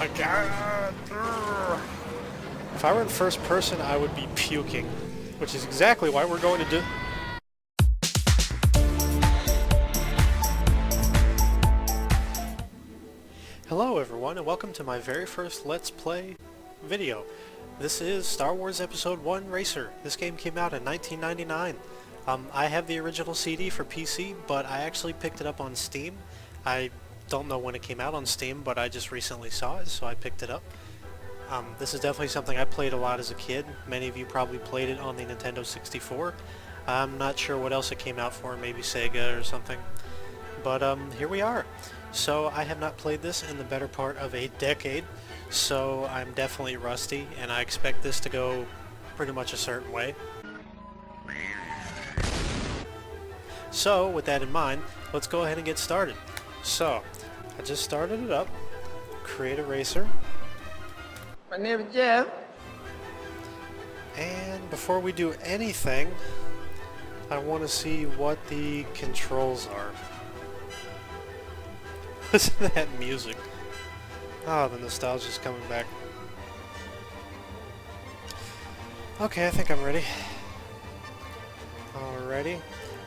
my god! If I were in first person, I would be puking, which is exactly why we're going to do... Hello everyone, and welcome to my very first Let's Play video. This is Star Wars Episode 1 Racer. This game came out in 1999. I have the original CD for PC, but I actually picked it up on Steam. I don't know when it came out on Steam, but I just recently saw it, so I picked it up. This is definitely something I played a lot as a kid. Many of you probably played it on the Nintendo 64. I'm not sure what else it came out for, maybe Sega or something. But here we are. So I have not played this in the better part of a decade, so I'm definitely rusty, and I expect this to go pretty much a certain way. So with that in mind, let's go ahead and get started. So I just started it up, create a racer. My name is Jeff. And before we do anything, I want to see what the controls are. Listen to that music. Oh, the nostalgia's coming back. Okay, I think I'm ready. Alrighty.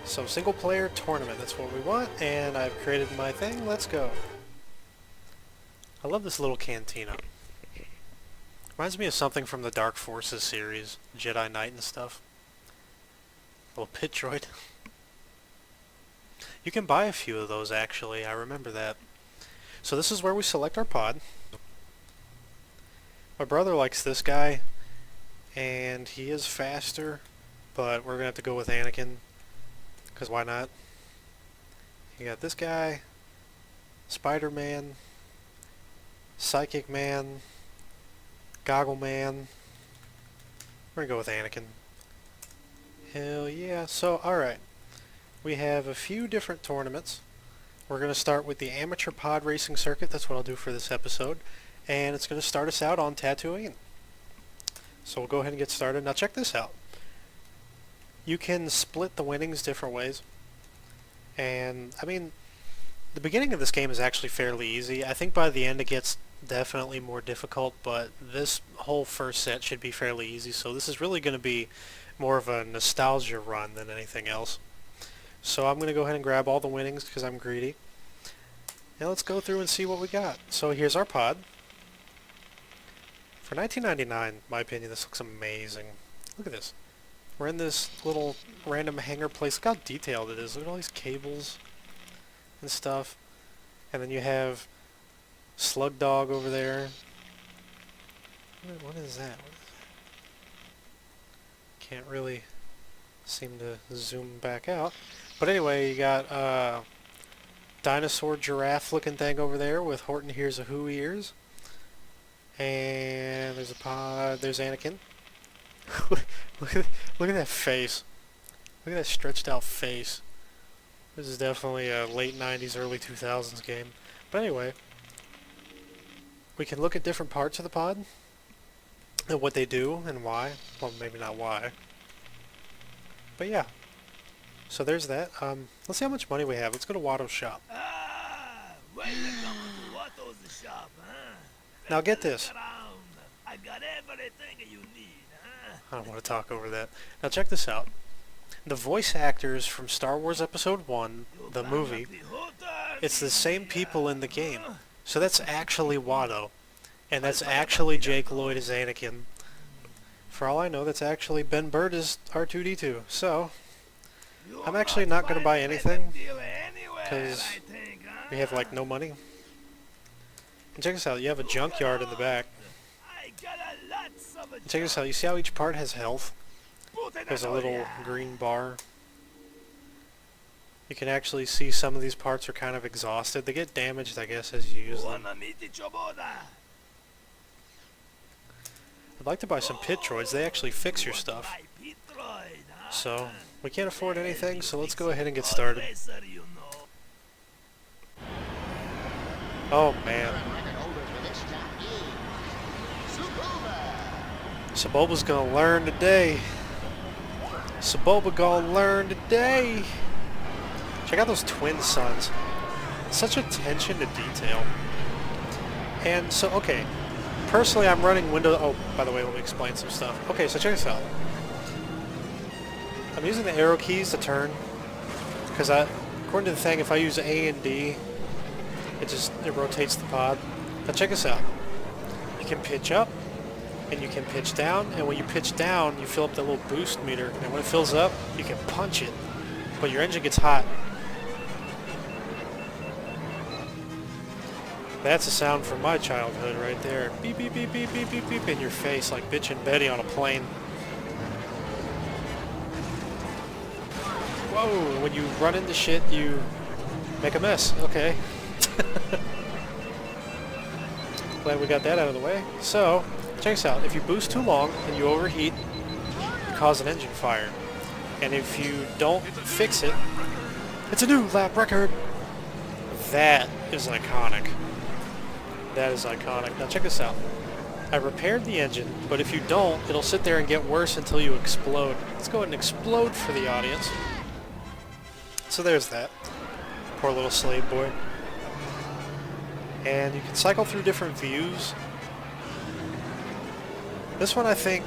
So, single player tournament, that's what we want, and I've created my thing, let's go. I love this little cantina. Reminds me of something from the Dark Forces series, Jedi Knight and stuff. Little pit droid. You can buy a few of those actually, I remember that. So this is where we select our pod. My brother likes this guy, and he is faster, but we're gonna have to go with Anakin, because why not? You got this guy, Spider-Man, Psychic Man, Goggle Man. We're gonna go with Anakin. Hell yeah. So, alright. We have a few different tournaments. We're going to start with the amateur pod racing circuit. That's what I'll do for this episode. And it's going to start us out on Tatooine. So we'll go ahead and get started. Now check this out. You can split the winnings different ways. And, I mean, the beginning of this game is actually fairly easy. I think by the end it gets definitely more difficult, but this whole first set should be fairly easy. So this is really going to be more of a nostalgia run than anything else. So I'm going to go ahead and grab all the winnings because I'm greedy. And let's go through and see what we got. So here's our pod. For 1999, in my opinion, this looks amazing. Look at this. We're in this little random hangar place. Look how detailed it is. Look at all these cables and stuff. And then you have Slug Dog over there. What is that? Can't really seem to zoom back out. But anyway, you got dinosaur giraffe looking thing over there with Horton Hears a Who ears. And there's a pod, there's Anakin. look at that face. Look at that stretched out face. This is definitely a late 90s, early 2000s game. But anyway, we can look at different parts of the pod and what they do and why. Well, maybe not why. But yeah. So there's that. Let's see how much money we have. Let's go to Watto's shop. Welcome to Watto's shop, huh? Now get this. I got everything you need, huh? I don't want to talk over that. Now check this out. The voice actors from Star Wars Episode 1, the movie, it's the same people in the game. So that's actually Watto. And that's actually Jake Lloyd as Anakin. For all I know, that's actually Ben Burtt as R2-D2. So, I'm actually not going to buy anything, because we have like no money. And check this out, you have a junkyard in the back. And check this out, you see how each part has health? There's a little green bar. You can actually see some of these parts are kind of exhausted. They get damaged, I guess, as you use them. I'd like to buy some pit droids. They actually fix your stuff. So, we can't afford anything, so let's go ahead and get started. Oh man. Saboba's gonna learn today. Saboba gonna learn today. Check out those twin suns. Such attention to detail. And so, okay, personally I'm running Windows... Oh, by the way, let me explain some stuff. Okay, so check this out. I'm using the arrow keys to turn, because according to the thing, if I use A and D, it rotates the pod. Now check this out. You can pitch up, and you can pitch down, and when you pitch down, you fill up that little boost meter, and when it fills up, you can punch it, but your engine gets hot. That's a sound from my childhood right there. Beep, beep, beep, beep, beep, beep, beep in your face like Bitch and Betty on a plane. Whoa, when you run into shit, you make a mess. Okay. Glad we got that out of the way. So, check this out. If you boost too long and you overheat, you cause an engine fire. And if you don't fix it, it's a new lap record. That is iconic. That is iconic. Now check this out. I repaired the engine, but if you don't, it'll sit there and get worse until you explode. Let's go ahead and explode for the audience. So there's that. Poor little slave boy. And you can cycle through different views. This one I think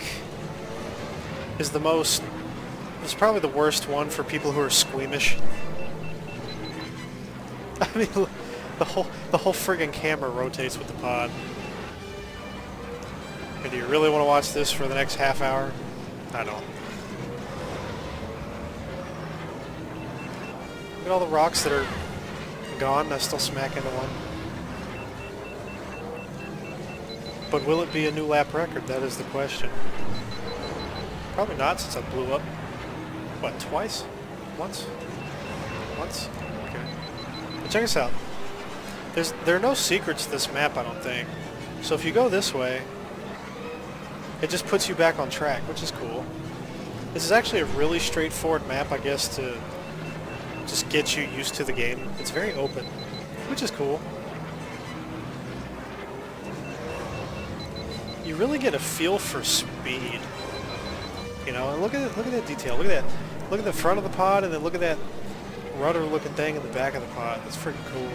is probably the worst one for people who are squeamish. I mean, the whole friggin' camera rotates with the pod. And do you really want to watch this for the next half hour? I don't. Look at all the rocks that are gone. I still smack into one. But will it be a new lap record? That is the question. Probably not, since I blew up. What, twice? Once? Once? Okay. But check this out. There are no secrets to this map, I don't think. So if you go this way, it just puts you back on track, which is cool. This is actually a really straightforward map, I guess, to just get you used to the game. It's very open, which is cool. You really get a feel for speed. You know, and look at that detail. Look at that. Look at the front of the pod, and then look at that rudder-looking thing in the back of the pod. That's freaking cool.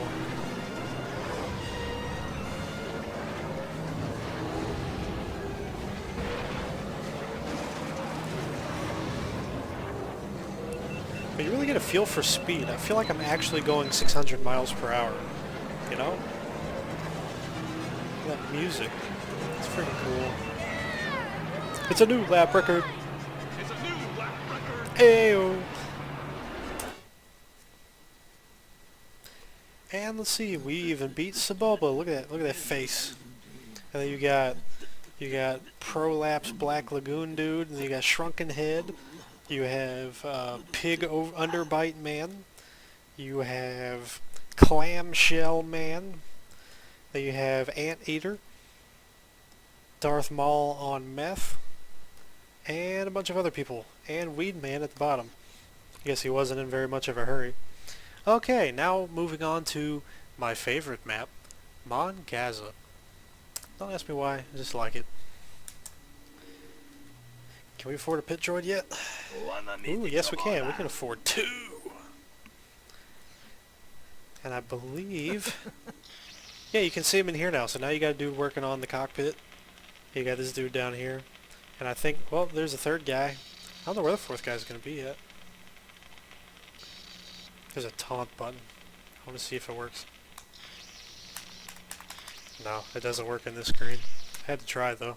But you really get a feel for speed. I feel like I'm actually going 600 miles per hour. You know? That music. It's freaking cool. It's a new lap record. It's a new lap record. Ayo. And let's see, we even beat Saboba. Look at that face. And then you got Prolapse Black Lagoon dude, and then you got Shrunken Head. You have Pig Underbite Man. You have Clamshell Man. Then you have Anteater. Darth Maul on meth. And a bunch of other people. And Weed Man at the bottom. I guess he wasn't in very much of a hurry. Okay, now moving on to my favorite map, Mon Gaza. Don't ask me why, I just like it. Can we afford a pit droid yet? Ooh, yes we can. We can afford 2. And I believe... yeah, you can see him in here now. So now you got a dude working on the cockpit. You got this dude down here. And I think, well, there's a third guy. I don't know where the fourth guy's going to be yet. There's a taunt button. I want to see if it works. No, it doesn't work in this screen. I had to try though.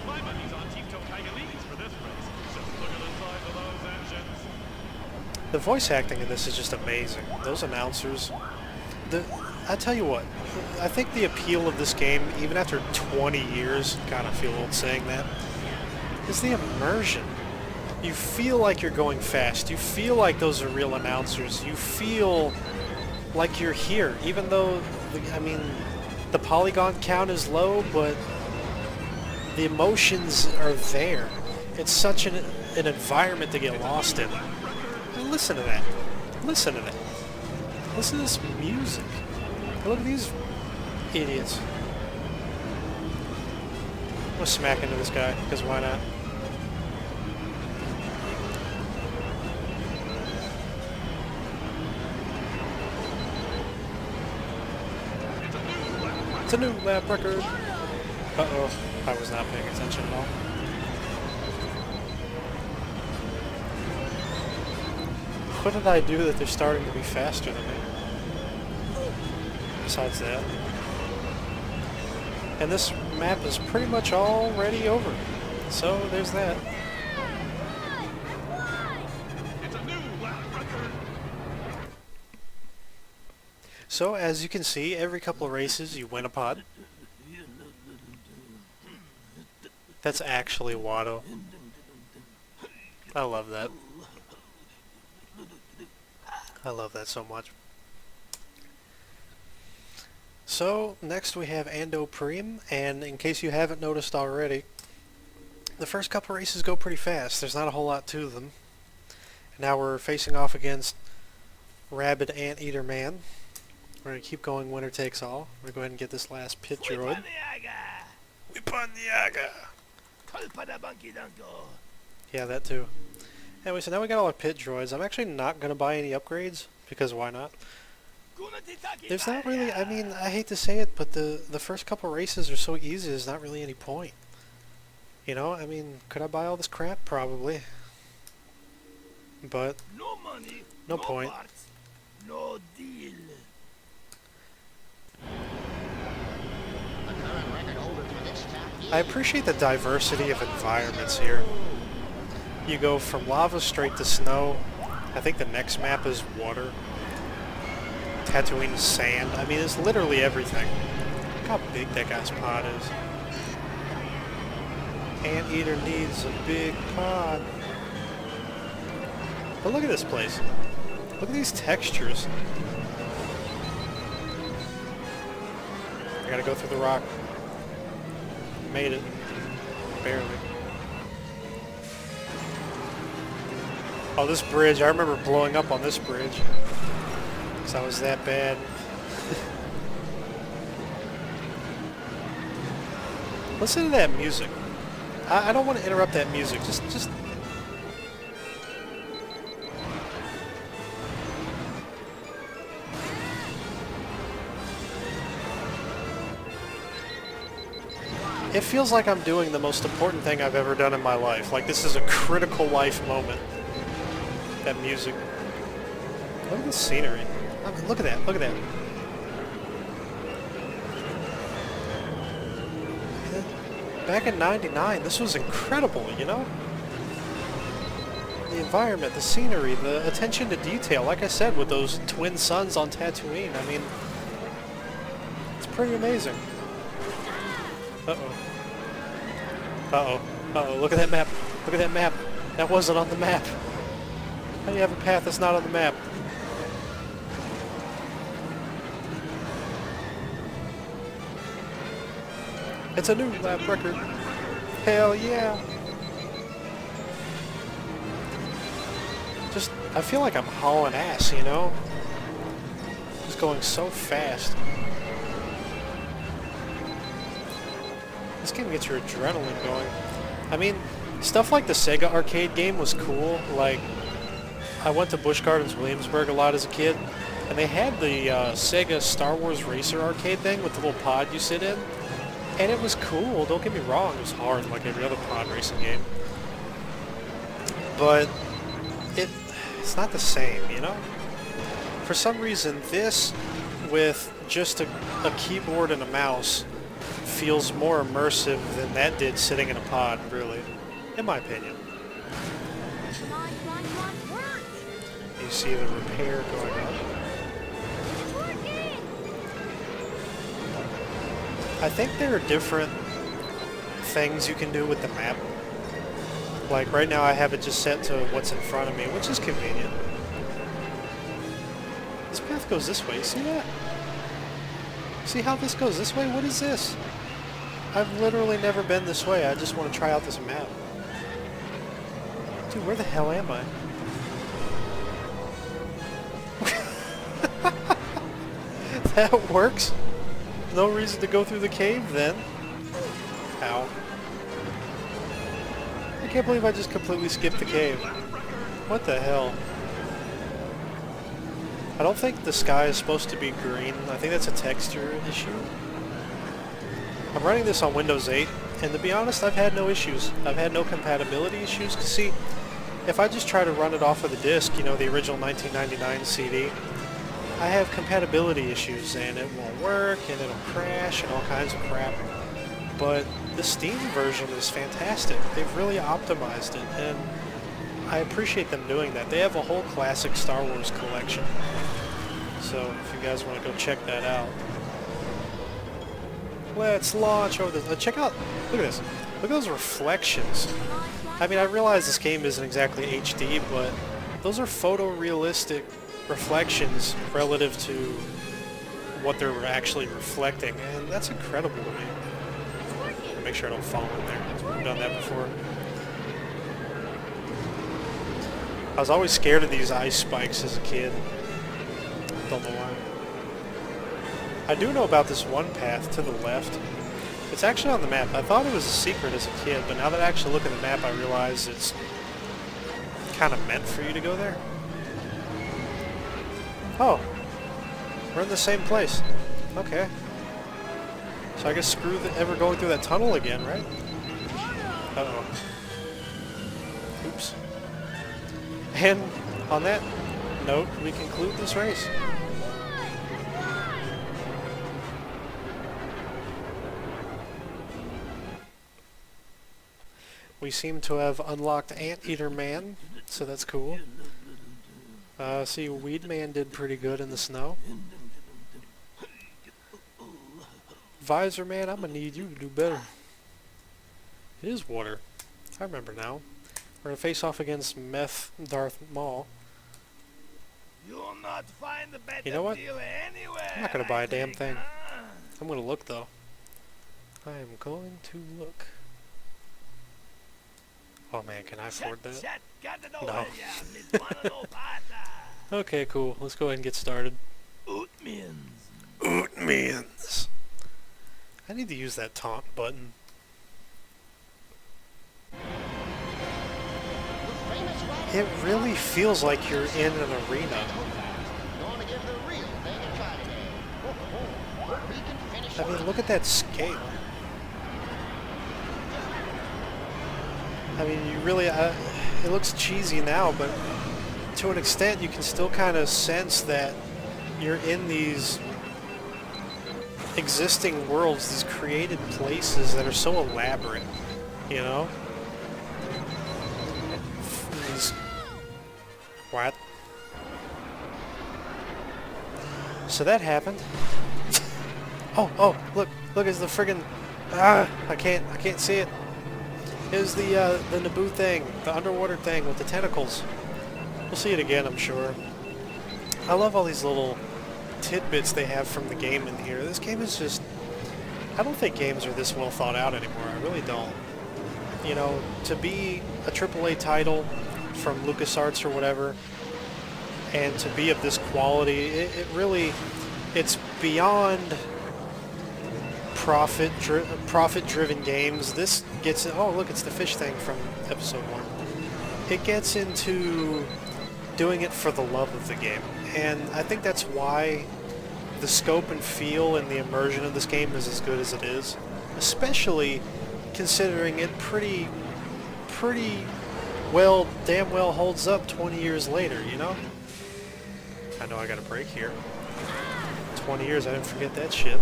My money's on Team Tokaigalis for this race. Just look at the size of those engines. The voice acting in this is just amazing. Those announcers. I tell you what, I think the appeal of this game, even after 20 years, kind of feel old saying that, is the immersion. You feel like you're going fast. You feel like those are real announcers. You feel like you're here, even though, I mean, the polygon count is low, but the emotions are there. It's such an environment to get lost in. And listen to that. Listen to that. Listen to this music. And look at these idiots. I'm gonna smack into this guy, because why not? It's a new lap record. Uh-oh, I was not paying attention at all. What did I do that they're starting to be faster than me? Besides that. And this map is pretty much already over. So there's that. It's a new lap record. So as you can see, every couple of races you win a pod. That's actually Watto. I love that. I love that so much. So next we have Ando Preem, and in case you haven't noticed already, the first couple races go pretty fast. There's not a whole lot to them. Now we're facing off against Rabid Anteater Man. We're going to keep going, winner takes all. We're going to go ahead and get this last pit droid. Whipandiaga! Yeah, that too. Anyway, so now we got all our pit droids. I'm actually not going to buy any upgrades, because why not? There's not really, I mean, I hate to say it, but the first couple races are so easy, there's not really any point. You know, I mean, could I buy all this crap? Probably. But, No money, no point. Parts, no deal. I appreciate the diversity of environments here. You go from lava straight to snow. I think the next map is water. Tatooine is sand. I mean, it's literally everything. Look how big that guy's pod is. Anteater needs a big pod. But look at this place. Look at these textures. I gotta go through the rock. Made it. Barely. Oh, this bridge. I remember blowing up on this bridge. Because I was that bad. Listen to that music. I don't want to interrupt that music. Just... It feels like I'm doing the most important thing I've ever done in my life. Like this is a critical life moment. That music. Look at the scenery. I mean, look at that. Look at that. Back in '99, this was incredible, you know? The environment, the scenery, the attention to detail. Like I said, with those twin suns on Tatooine, I mean, it's pretty amazing. Uh-oh. Uh-oh. Uh-oh. Look at that map. Look at that map. That wasn't on the map. How do you have a path that's not on the map? It's a new lap record. Hell yeah. Just, I feel like I'm hauling ass, you know? Just going so fast. This game gets your adrenaline going. I mean, stuff like the Sega arcade game was cool. Like, I went to Busch Gardens Williamsburg a lot as a kid, and they had the Sega Star Wars Racer arcade thing with the little pod you sit in. And it was cool, don't get me wrong, it was hard like every other pod racing game. But it's not the same, you know? For some reason, this with just a keyboard and a mouse feels more immersive than that did sitting in a pod, really, in my opinion. You see the repair going on. I think there are different things you can do with the map. Like right now I have it just set to what's in front of me, which is convenient. This path goes this way, see that? See how this goes this way? What is this? I've literally never been this way. I just want to try out this map. Dude, where the hell am I? That works? No reason to go through the cave then. Ow. I can't believe I just completely skipped the cave. What the hell? I don't think the sky is supposed to be green. I think that's a texture issue. I'm running this on Windows 8, and to be honest, I've had no issues. I've had no compatibility issues. Cause see, if I just try to run it off of the disc, you know, the original 1999 CD, I have compatibility issues, and it won't work, and it'll crash, and all kinds of crap. But the Steam version is fantastic. They've really optimized it, and I appreciate them doing that. They have a whole classic Star Wars collection. So if you guys want to go check that out. Let's launch over this. Check out, look at this. Look at those reflections. I mean, I realize this game isn't exactly HD, but those are photorealistic reflections relative to what they're actually reflecting, and that's incredible to me. Make sure I don't fall in there. I've done that before. I was always scared of these ice spikes as a kid. Don't know why. I do know about this one path to the left. It's actually on the map. I thought it was a secret as a kid, but now that I actually look at the map, I realize it's kind of meant for you to go there. Oh, we're in the same place. Okay. So I guess screw ever going through that tunnel again, right? Uh-oh. Oops. And on that note, we conclude this race. We seem to have unlocked Anteater Man, so that's cool. See, Weed Man did pretty good in the snow. Visor Man, I'm gonna need you to do better. It is water. I remember now. We're gonna face off against Meth Darth Maul. You'll not find a better You know what? deal anywhere. I'm not gonna buy a damn think, thing. huh? I'm gonna look though. I am going to look. Oh man, can I afford that? Shut, got to know No. where ya, Miss Wanna-know Pata. Okay, cool. Let's go ahead and get started. Ootmans. Ootmans. I need to use that taunt button. It really feels like you're in an arena. I mean, look at that scale. I mean, you really, it looks cheesy now, but to an extent you can still kind of sense that you're in these existing worlds, these created places that are so elaborate, you know? These... What? So that happened. Oh, look, it's the friggin'... I can't see it. It was the Naboo thing, the underwater thing with the tentacles. We'll see it again, I'm sure. I love all these little tidbits they have from the game in here. This game is just... I don't think games are this well thought out anymore. I really don't. You know, to be a AAA title from LucasArts or whatever, and to be of this quality, it really... It's beyond profit-driven games. This gets... Oh, look, it's the fish thing from Episode 1. It gets into doing it for the love of the game. And I think that's why the scope and feel and the immersion of this game is as good as it is. Especially considering it pretty well, damn well holds up 20 years later, you know? I know I got a break here. 20 years, I didn't forget that shit.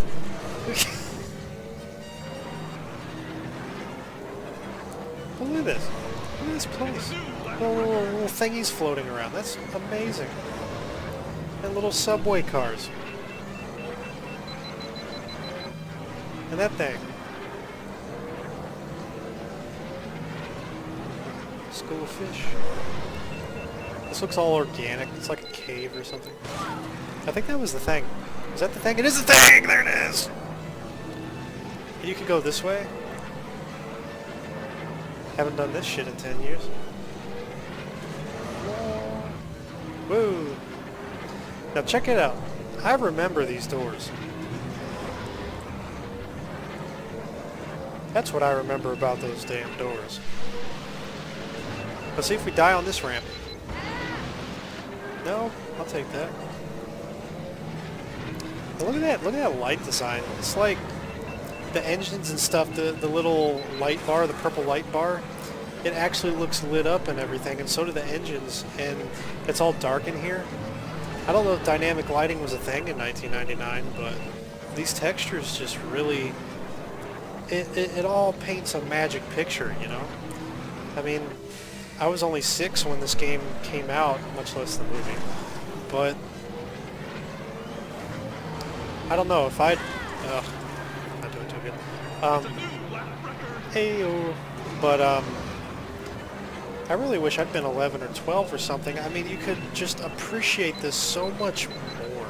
But look at this. Look at this place. Little thingies floating around. That's amazing. And little subway cars. And that thing. School of fish. This looks all organic. It's like a cave or something. I think that was the thing. Is that the thing? It is the thing! There it is! And you could go this way. Haven't done this shit in 10 years. Woo! Now check it out. I remember these doors. That's what I remember about those damn doors. Let's see if we die on this ramp. No? I'll take that. Now look at that light design. It's like the engines and stuff, the little light bar, the purple light bar, it actually looks lit up and everything, and so do the engines, and it's all dark in here. I don't know if dynamic lighting was a thing in 1999, but these textures just really, it all paints a magic picture, you know? I mean, I was only 6 when this game came out, much less the movie, but I don't know if I'd, not doing too good. Heyo, but I really wish I'd been 11 or 12 or something. I mean, you could just appreciate this so much more.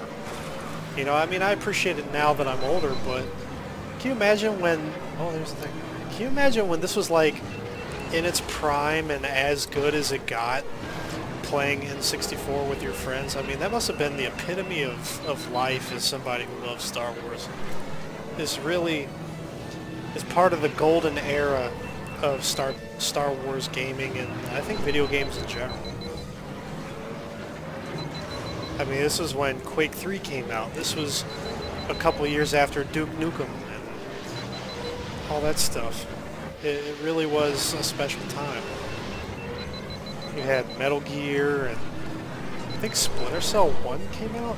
You know, I mean, I appreciate it now that I'm older, but can you imagine when, oh, there's the thing. Can you imagine when this was like in its prime and as good as it got, playing N64 with your friends? I mean, that must have been the epitome of life as somebody who loves Star Wars. This really is part of the golden era of Star Wars gaming, and I think video games in general. I mean, this was when Quake 3 came out. This was a couple of years after Duke Nukem and all that stuff. It really was a special time. You had Metal Gear, and I think Splinter Cell 1 came out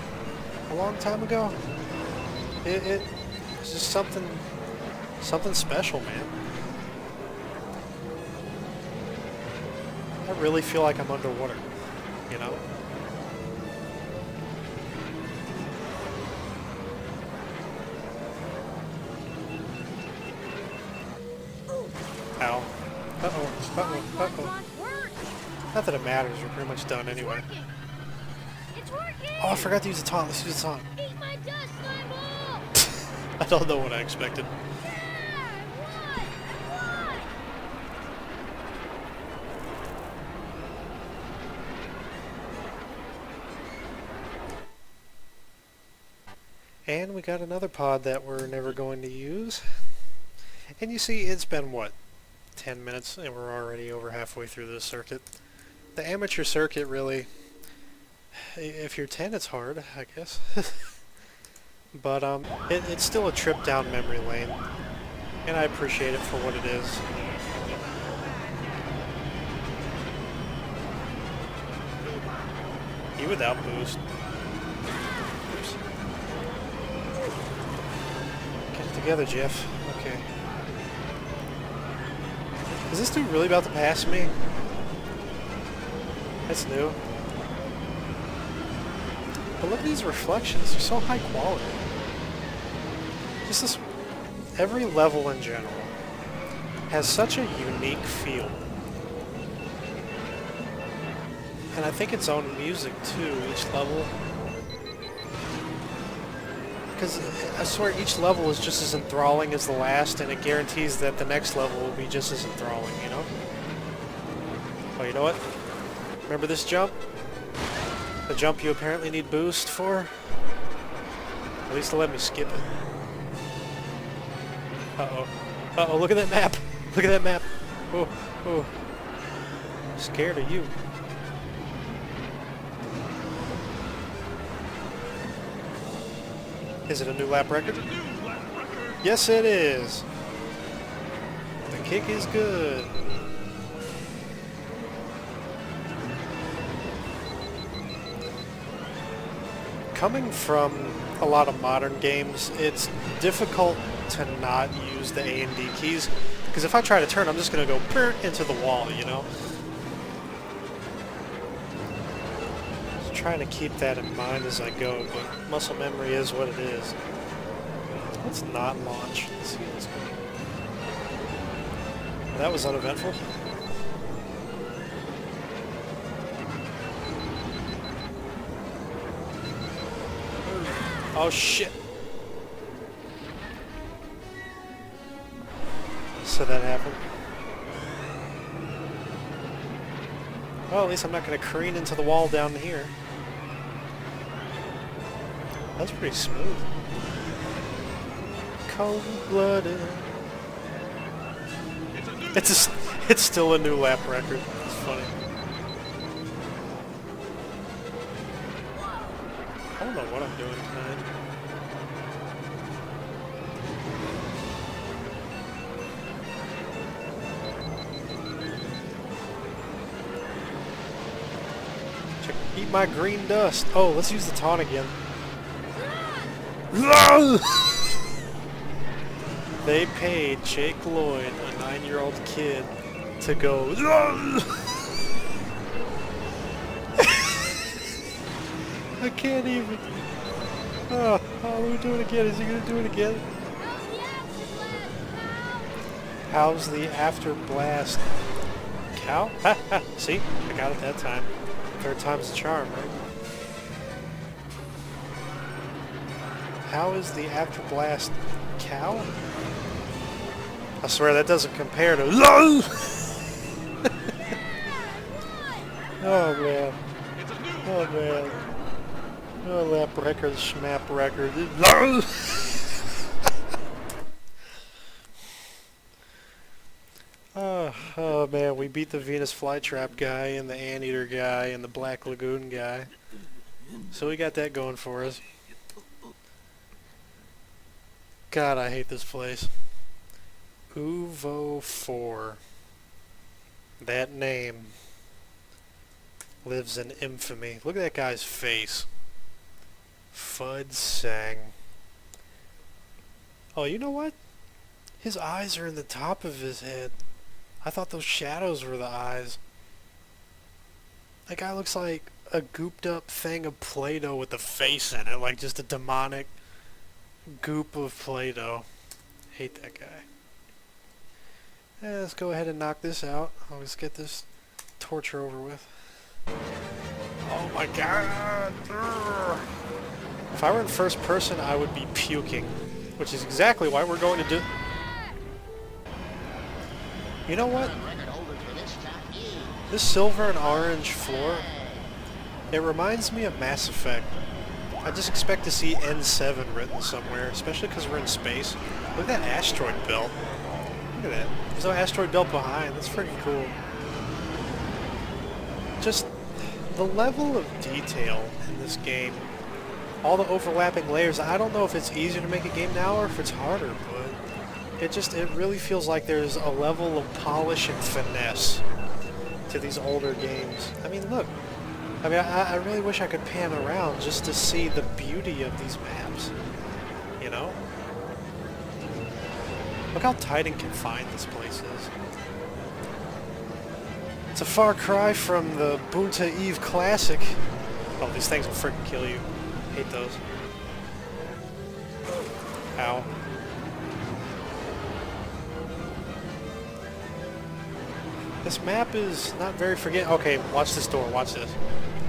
a long time ago. It was just something special, man. I really feel like I'm underwater, you know? Ow. Uh-oh, uh-oh, uh-oh. Not that it matters, we're pretty much done anyway. It's working! Oh, I forgot to use the taunt. Let's use the taunt. Eat my dust, slime ball! I don't know what I expected. Yeah, I won! And we got another pod that we're never going to use. And you see, it's been, what, 10 minutes, and we're already over halfway through this circuit. The amateur circuit, really, if you're 10, it's hard, I guess. But it's still a trip down memory lane, and I appreciate it for what it is. You without boost. Oops. Get it together, Jeff. Okay. Is this dude really about to pass me? That's new. But look at these reflections. They're so high quality. Just this... Every level in general has such a unique feel. And I think its own music, too, each level. Because I swear each level is just as enthralling as the last, and it guarantees that the next level will be just as enthralling, you know? Oh, you know what? Remember this jump? The jump you apparently need boost for? At least let me skip it. Uh-oh. Uh-oh, look at that map! Look at that map! Oh, oh. Scared of you. Is it a new lap record? Yes, it is! The kick is good. Coming from a lot of modern games, it's difficult to not use the A and D keys, because if I try to turn, I'm just going to go into the wall, you know? Just trying to keep that in mind as I go, but muscle memory is what it is. Let's not launch. Let's see what's going on. That was uneventful. Oh shit! So that happened. Well, at least I'm not going to careen into the wall down here. That's pretty smooth. Cold-blooded. It's still a new lap record. It's funny. I don't know what I'm doing tonight. Eat my green dust. Oh, let's use the taunt again. They paid Jake Lloyd, a 9-year-old kid, to go. I can't even. Oh, let me do it again. Is he gonna do it again? How's the after blast? Cow? Ha ha! See? I got it that time. Third time's the charm, right? How is the after blast cow? I swear that doesn't compare to. Oh man. Oh man. Oh, lap record, schmap record. Oh man, we beat the Venus flytrap guy and the anteater guy and the Black Lagoon guy. So we got that going for us. God, I hate this place. Oovo IV. That name lives in infamy. Look at that guy's face. Fud sang. Oh, you know what? His eyes are in the top of his head. I thought those shadows were the eyes. That guy looks like a gooped up thing of Play-Doh with a face in it. Like just a demonic goop of Play-Doh. Hate that guy. Let's go ahead and knock this out. Let's get this torture over with. Oh my god! If I were in first person, I would be puking. Which is exactly why we're going to do... You know what? This silver and orange floor, it reminds me of Mass Effect. I just expect to see N7 written somewhere, especially because we're in space. Look at that asteroid belt. Look at that. There's no asteroid belt behind. That's freaking cool. Just the level of detail in this game. All the overlapping layers. I don't know if it's easier to make a game now or if it's harder, but it really feels like there's a level of polish and finesse to these older games. I mean, look. I mean, I really wish I could pan around just to see the beauty of these maps. You know? Look how tight and confined this place is. It's a far cry from the Boonta Eve Classic. Oh, these things will freaking kill you. Hate those. Ow. This map is not very forget. Okay, watch this door. Watch this.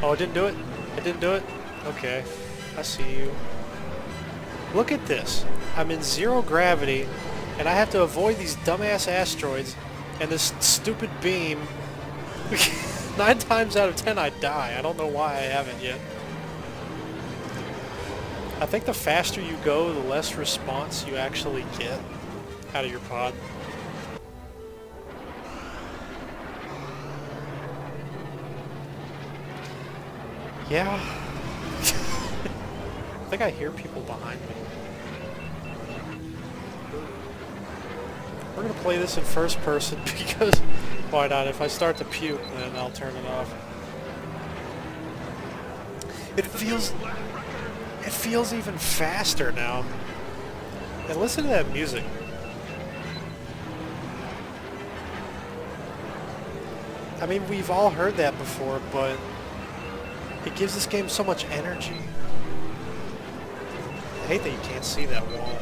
Oh, it didn't do it? It didn't do it? Okay. I see you. Look at this. I'm in zero gravity, and I have to avoid these dumbass asteroids and this stupid beam. 9 times out of 10 I die. I don't know why I haven't yet. I think the faster you go, the less response you actually get out of your pod. Yeah. I think I hear people behind me. We're gonna play this in first person because why not? If I start to puke, then I'll turn it off. It feels even faster now. And listen to that music. I mean, we've all heard that before, but it gives this game so much energy. I hate that you can't see that wall.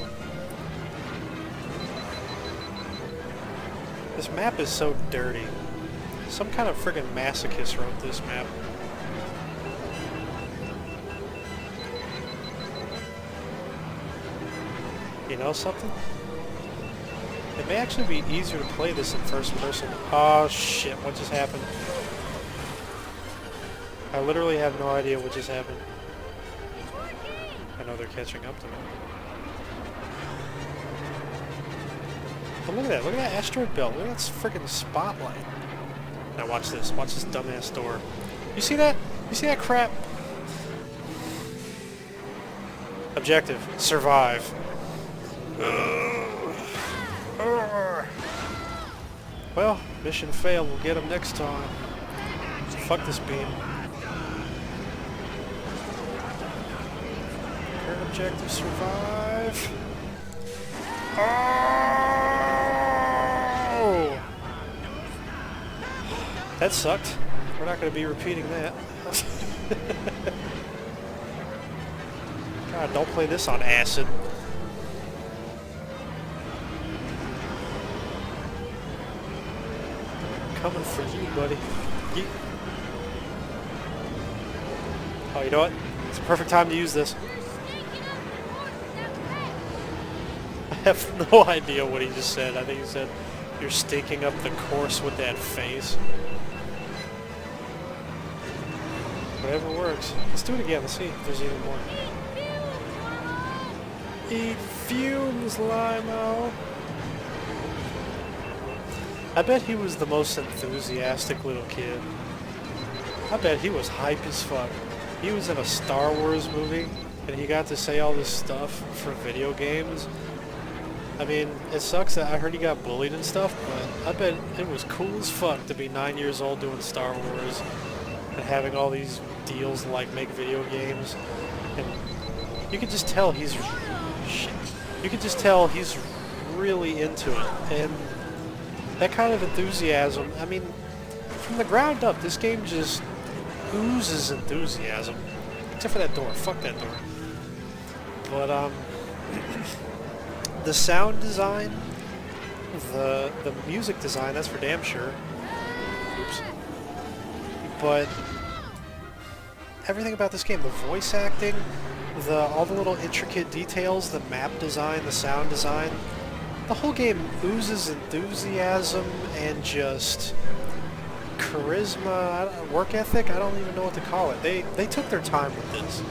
This map is so dirty. Some kind of friggin' masochist wrote this map. You know something? It may actually be easier to play this in first person. Oh shit, what just happened? I literally have no idea what just happened. I know they're catching up to me. But look at that. Look at that asteroid belt. Look at that freaking spotlight. Now watch this. Watch this dumbass door. You see that? You see that crap? Objective. Survive. Well, mission failed. We'll get him next time. Fuck this beam. objective, survive. Oh! That sucked. We're not going to be repeating that. God, don't play this on acid. Coming for you, buddy. Yeet. Oh, you know what? It's a perfect time to use this. I have no idea what he just said. I think he said, "You're staking up the course with that face." Whatever works. Let's do it again. Let's see if there's even more. Eat fumes, Limo. I bet he was the most enthusiastic little kid. I bet he was hype as fuck. He was in a Star Wars movie, and he got to say all this stuff for video games. I mean, it sucks that I heard he got bullied and stuff, but I bet it was cool as fuck to be 9 years old doing Star Wars and having all these deals to like make video games. And you could just tell he's really into it. And that kind of enthusiasm, I mean, from the ground up, this game just oozes enthusiasm. Except for that door. Fuck that door. But, the sound design, the music design, that's for damn sure. Oops. But everything about this game, the voice acting, all the little intricate details, the map design, the sound design, the whole game oozes enthusiasm and just charisma, work ethic. I don't even know what to call it. They took their time with this,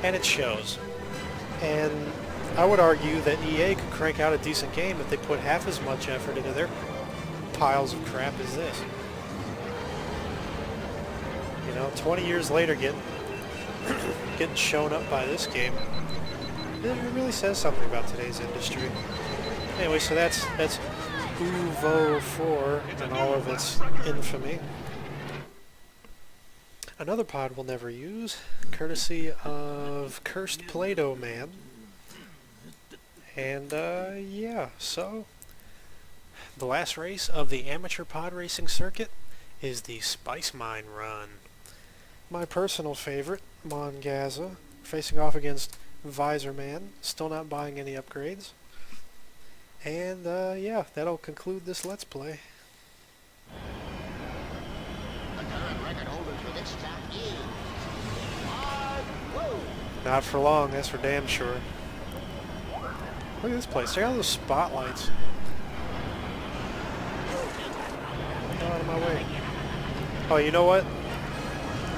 and it shows. And I would argue that EA could crank out a decent game if they put half as much effort into their piles of crap as this. You know, 20 years later, getting shown up by this game, it really says something about today's industry. Anyway, so that's Oovo IV and all of its infamy. Another pod we'll never use, courtesy of Cursed Play-Doh Man. And, yeah, so the last race of the amateur pod racing circuit is the Spice Mine Run. My personal favorite, Mongaza, facing off against Visor Man, still not buying any upgrades. And, yeah, that'll conclude this Let's Play. The current record holder for this track is Not for long, that's for damn sure. Look at this place. Check out those spotlights. Get out of my way. Oh, you know what?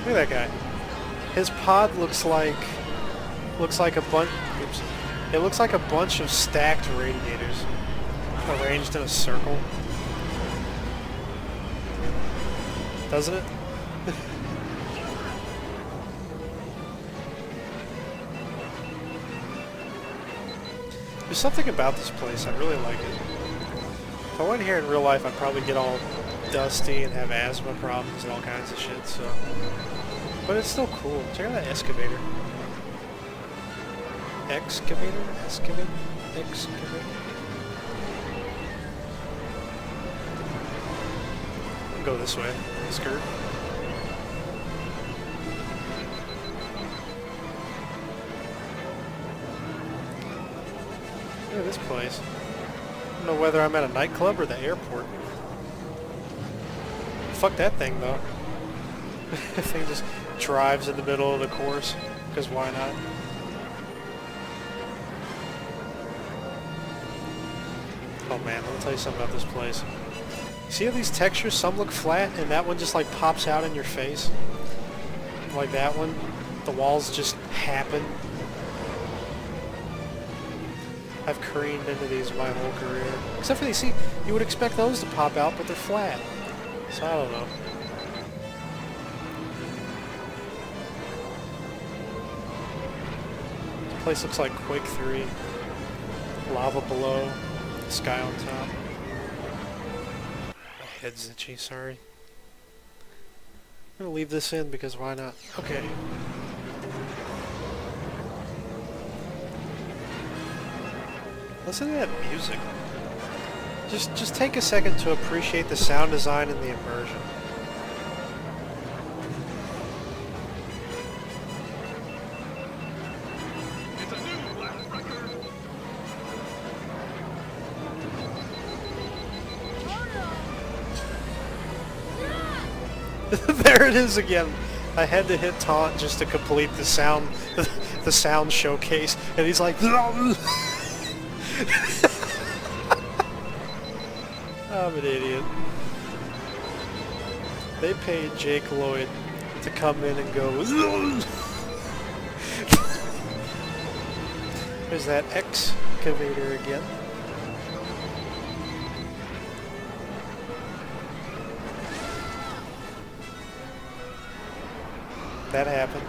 Look at that guy. His pod looks like a bunch. Oops. It looks like a bunch of stacked radiators arranged in a circle. Doesn't it? There's something about this place, I really like it. If I went here in real life, I'd probably get all dusty and have asthma problems and all kinds of shit, so. But it's still cool. Check out that excavator. Excavator? Excavator? Excavator? I'll go this way. Skirt. Look at this place. I don't know whether I'm at a nightclub or the airport. Fuck that thing, though. The thing just drives in the middle of the course, because why not? Oh man, let me tell you something about this place. See how these textures, some look flat, and that one just like pops out in your face? Like that one. The walls just happen. I've careened into these my whole career. Except for these, see, you would expect those to pop out, but they're flat. So I don't know. This place looks like Quake 3. Lava below, sky on top. My head's itchy, sorry. I'm gonna leave this in because why not? Okay. Listen to that music. Just take a second to appreciate the sound design and the immersion. It's a new lap record. There it is again. I had to hit taunt just to complete the sound, the sound showcase, and he's like, I'm an idiot. They paid Jake Lloyd to come in and go. There's that excavator again. That happened.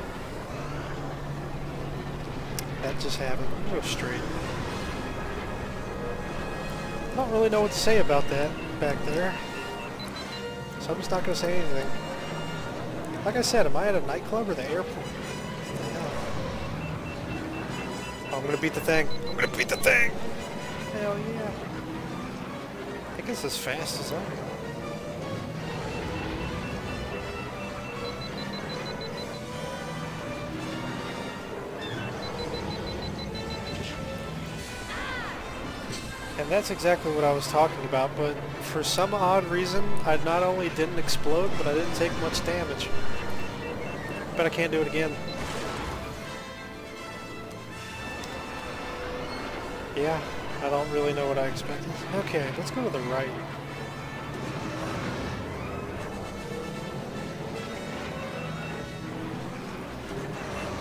That just happened. Go straight. I don't really know what to say about that back there. So I'm just not going to say anything. Like I said, am I at a nightclub or the airport? Yeah. Oh, I'm going to beat the thing. I'm going to beat the thing! Hell yeah. I think it's as fast as I am. And that's exactly what I was talking about, but for some odd reason, I not only didn't explode, but I didn't take much damage. But I can't do it again. Yeah, I don't really know what I expected. Okay, let's go to the right.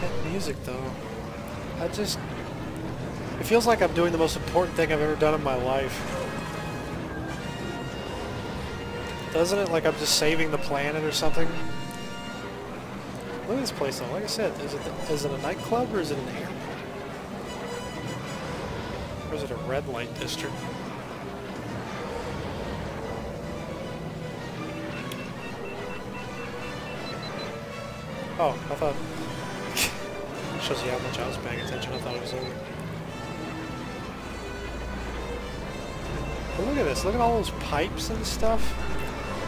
That music, though. It feels like I'm doing the most important thing I've ever done in my life. Doesn't it? Like I'm just saving the planet or something? Look at this place though. Like I said, is it a nightclub or is it an airport? Or is it a red light district? Oh, I thought... Shows you how much I was paying attention. I thought it was over. But look at this. Look at all those pipes and stuff.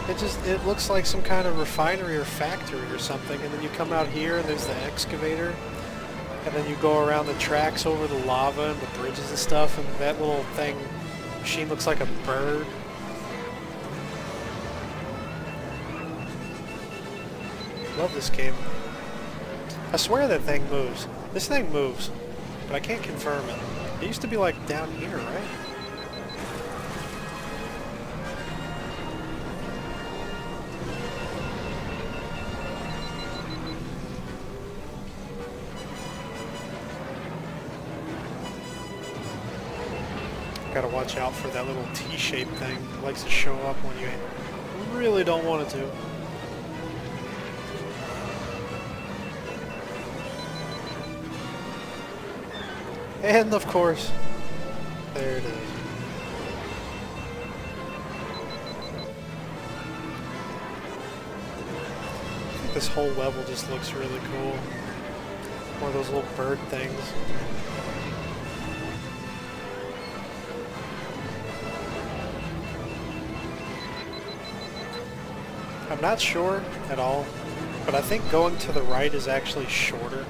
It looks like some kind of refinery or factory or something. And then you come out here and there's the excavator. And then you go around the tracks over the lava and the bridges and stuff. And that little thing, machine looks like a bird. Love this game. I swear that thing moves. This thing moves. But I can't confirm it. It used to be like down here, right? Gotta watch out for that little T-shaped thing. It likes to show up when you really don't want it to. And of course, there it is. I think this whole level just looks really cool. One of those little bird things. I'm not sure at all, but I think going to the right is actually shorter.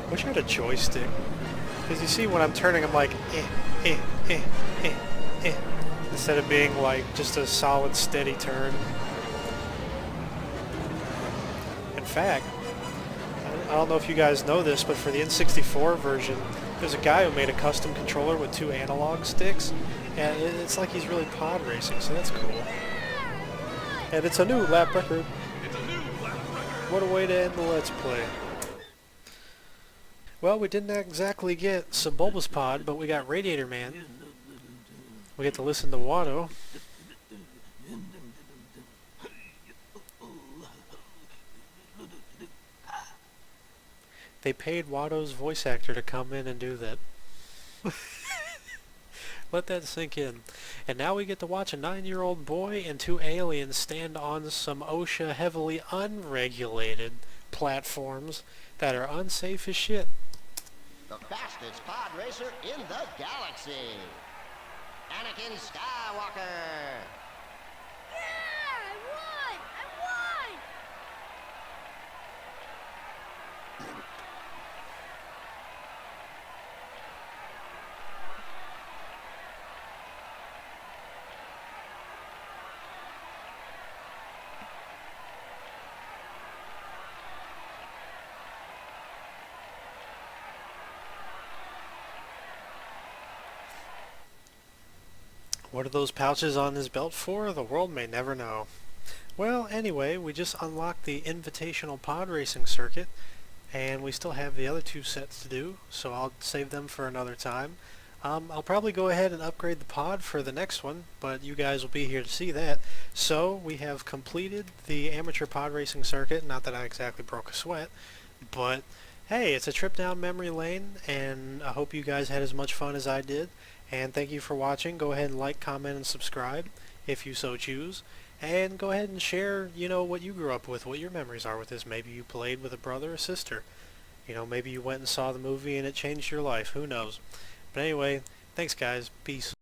Wish I had a joystick. Because you see when I'm turning, I'm like, instead of being like just a solid steady turn. In fact, I don't know if you guys know this, but for the N64 version, there's a guy who made a custom controller with 2 analog sticks, and it's like he's really pod racing, so that's cool. And it's a new lap record. It's a new lap record. What a way to end the Let's Play. Well, we didn't exactly get Subulbous Pod, but we got Radiator Man. We get to listen to Watto. They paid Watto's voice actor to come in and do that. Let that sink in. And now we get to watch a 9-year-old boy and 2 aliens stand on some OSHA heavily unregulated platforms that are unsafe as shit. the fastest pod racer in the galaxy. Anakin Skywalker. Yeah! I won! I won! What are those pouches on his belt for? The world may never know. Well, anyway, we just unlocked the invitational pod racing circuit, and we still have the other two sets to do, so I'll save them for another time. I'll probably go ahead and upgrade the pod for the next one, but you guys will be here to see that. So, we have completed the amateur pod racing circuit, not that I exactly broke a sweat, but hey, it's a trip down memory lane, and I hope you guys had as much fun as I did. And thank you for watching. Go ahead and like, comment, and subscribe if you so choose. And go ahead and share, what you grew up with, what your memories are with this. Maybe you played with a brother or sister. Maybe you went and saw the movie and it changed your life. Who knows? But anyway, thanks guys. Peace.